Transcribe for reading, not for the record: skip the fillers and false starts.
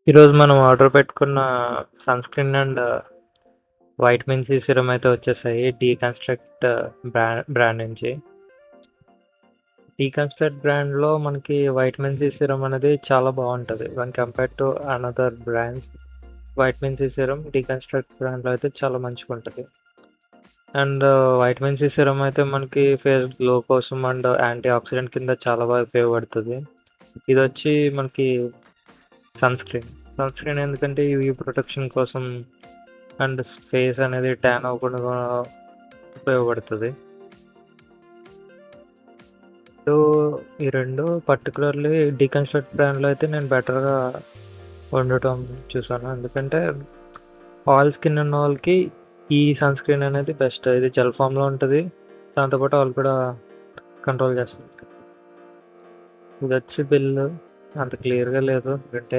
ఈరోజు మనం ఆర్డర్ పెట్టుకున్న sunscreen and vitamin C serum అయితే వచ్చేసాయి. డీకన్‌స్ట్రక్ట్ బ్రాండ్ నుంచి. డీకన్‌స్ట్రక్ట్ బ్రాండ్‌లో మనకి వైటమిన్ సి సీరమ్ అనేది చాలా బాగుంటది. When compared to another brands, vitamin C serum Deconstruct బ్రాండ్‌లో అయితే చాలా మంచిగుంటది. అండ్ వైటమిన్ సి సీరమ్ అయితే మనకి ఫేస్ గ్లో కోసం అండ్ యాంటీ ఆక్సిడెంట్ కింద చాలా బాగా ఉపయోగపడుతది. ఇదొచ్చి మనకి సన్‌స్క్రీన్ ఎందుకంటే యూవీ ప్రొటెక్షన్ కోసం అండ్ ఫేస్ అనేది ట్యాన్ అవ్వకుండా ఉపయోగపడుతుంది. సో ఈ రెండు పర్టికులర్లీ డీకన్‌స్ట్రక్ట్ బ్రాండ్‌లో అయితే నేను బెటర్‌గా ఉండటం చూసాను. ఎందుకంటే ఆయిల్ స్కిన్ ఉన్న వాళ్ళకి ఈ సన్‌స్క్రీన్ అనేది బెస్ట్. ఇది జెల్ ఫామ్‌లో ఉంటది. దాంతో పాటు ఆయిల్ కూడా కంట్రోల్ చేస్తుంది. ఇదొచ్చి బిల్లు అంత క్లియర్‌గా లేదు అంటే